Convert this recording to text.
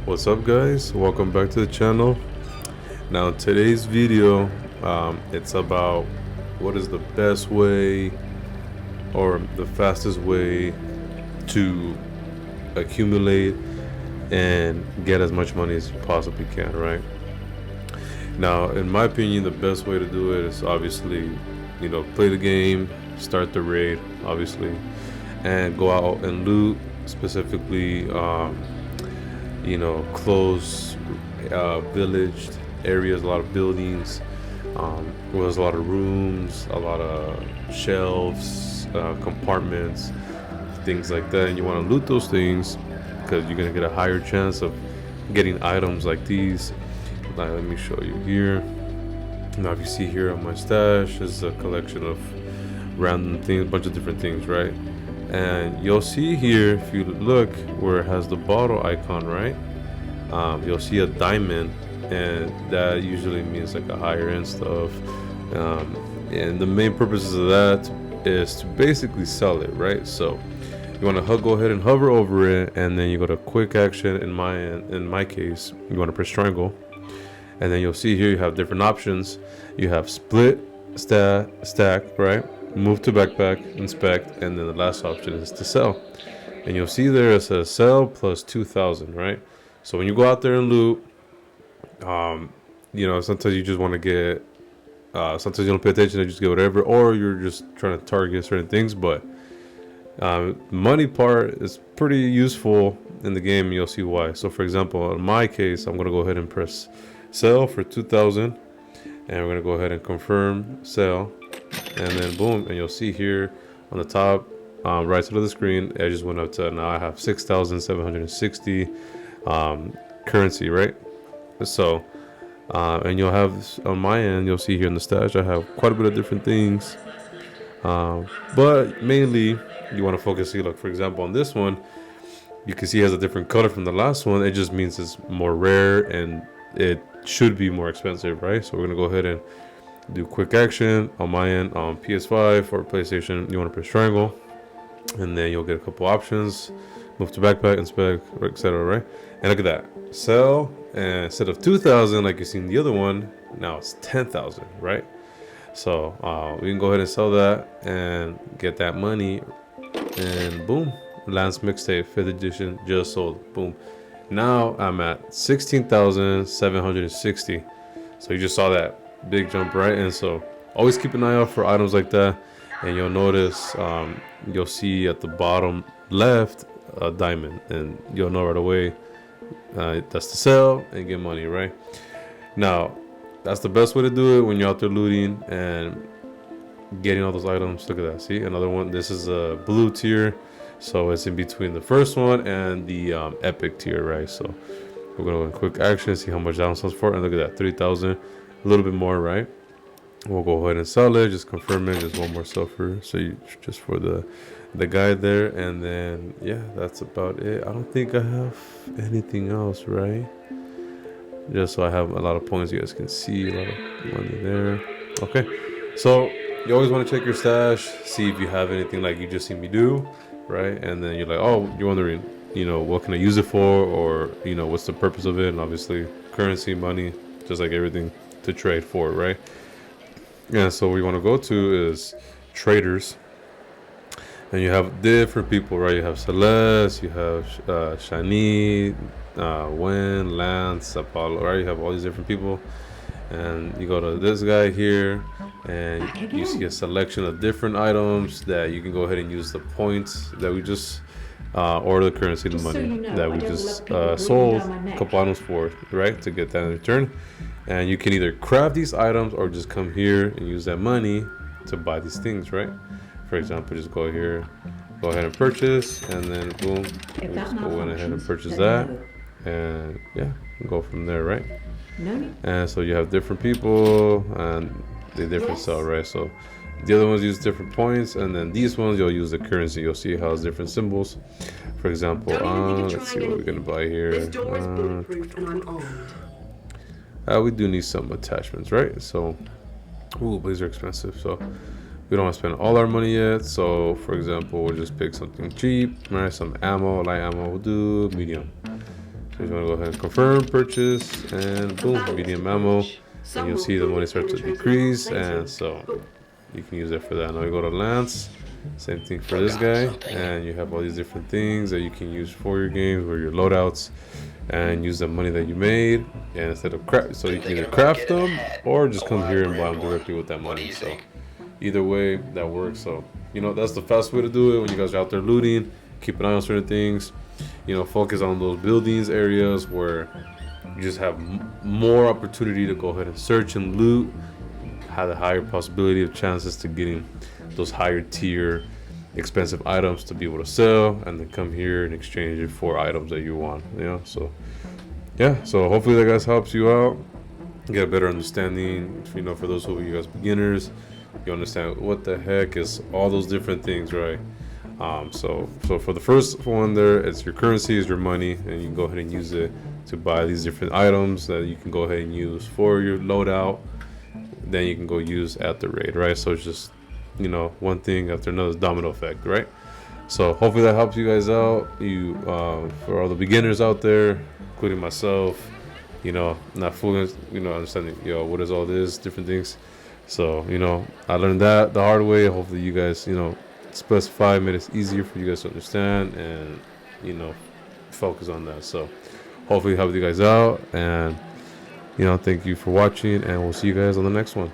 What's up, guys? Welcome back to the channel. Now today's video, it's about what is the best way or the fastest way to accumulate and get as much money as you possibly can, right? Now, in my opinion, the best way to do it is obviously, play the game, start the raid, obviously, and go out and loot, specifically, close villaged areas, a lot of buildings, where there's a lot of rooms, a lot of shelves, compartments, things like that. And you want to loot those things because you're going to get a higher chance of getting items like these. Now, let me show you here. Now, if you see here on my stash is a collection of random things, a bunch of different things, right? And you'll see here, if you look where it has the bottle icon, right? You'll see a diamond, and that usually means like a higher end stuff. And the main purposes of that is to basically sell it, right? So you want to go ahead and hover over it, and then you go to quick action. In my case, you want to press triangle, and then you'll see here you have different options. You have split, stack, right? Move to backpack, inspect, and then the last option is to sell. And you'll see there it says sell plus 2,000, right? So when you go out there and loot, sometimes you just want to get, sometimes you don't pay attention and just get whatever, or you're just trying to target certain things. But money part is pretty useful in the game, and you'll see why. So for example, in my case, I'm gonna go ahead and press sell for 2,000, and we're gonna go ahead and confirm sell. And then boom, and you'll see here on the top right side of the screen, I just went up to, now I have 6,760 currency, right? So and you'll have on my end, you'll see here in the stash, I have quite a bit of different things, but mainly you want to focus here. Look, for example, on this one, you can see it has a different color from the last one. It just means it's more rare and it should be more expensive, right? So we're gonna go ahead and do quick action on my end. On PS5 or PlayStation, you want to press triangle, and then you'll get a couple options: move to backpack, inspect, etc. Right? And look at that, sell. And instead of 2,000 like you seen the other one, now it's 10,000, right? So we can go ahead and sell that and get that money, and boom, Lance Mixtape 5th edition just sold. Boom. Now I'm at 16,760. So you just saw that big jump, right? And so always keep an eye out for items like that, and you'll notice you'll see at the bottom left a diamond, and you'll know right away that's to sell and get money, right? Now that's the best way to do it when you're out there looting and getting all those items. Look at that, see another one. This is a blue tier, so it's in between the first one and the epic tier, right? So we're gonna go in quick action, see how much that one sells for, and look at that, 3,000, a little bit more, right? We'll go ahead and sell it, just confirm it, just one more suffer, so you just for the guide there. And then yeah, that's about it. I don't think I have anything else, right? Just so I have a lot of points, you guys can see a lot of money there. Okay, so you always want to check your stash, see if you have anything like you just seen me do, right? And then you're like, oh, you're wondering, what can I use it for, or what's the purpose of it? And obviously currency, money, just like everything to trade for, right? Yeah, so what you want to go to is traders, and you have different people, right? You have Celeste, you have Shani, Wen, Lance, Apollo, right? You have all these different people, and you go to this guy here, and you see a selection of different items that you can go ahead and use the points that we just or the currency, the money that we just sold a couple items for, right, to get that in return. And you can either craft these items or just come here and use that money to buy these things, right? For example, just go here, go ahead and purchase, and then boom, just go ahead and purchase that, and yeah, go from there, right? And so you have different people and they different sell, right? So the other ones use different points, and then these ones you'll use the currency. You'll see how it's different symbols. For example, let's see what we're gonna buy here. We do need some attachments, right? So, ooh, but these are expensive, so we don't want to spend all our money yet. So, for example, we'll just pick something cheap, right? Some ammo, light ammo, we'll do medium. So you want to go ahead and confirm purchase, and boom, medium ammo, and you'll see the money start to decrease, and so you can use it for that. Now you go to Lance, same thing for this guy, and you have all these different things that you can use for your games or your loadouts, and use the money that you made, and instead of so you can either craft them or just come here and buy them directly with that money. So either way, that works. So that's the fast way to do it when you guys are out there looting. Keep an eye on certain things. Focus on those buildings areas where you just have more opportunity to go ahead and search and loot, have a higher possibility of chances to getting those higher tier expensive items to be able to sell, and then come here and exchange it for items that you want. So hopefully that guys helps you out, get a better understanding. For those of you guys beginners, you understand what the heck is all those different things, right? So for the first one there, it's your currency is your money, and you can go ahead and use it to buy these different items that you can go ahead and use for your loadout. Then you can go use at the raid, right? So it's just one thing after another, domino effect, right? So hopefully that helps you guys out. For all the beginners out there, including myself, not fully understanding what is all this different things. So I learned that the hard way. Hopefully you guys specify, made it easier for you guys to understand, and focus on that. So hopefully help you guys out, and thank you for watching, and we'll see you guys on the next one.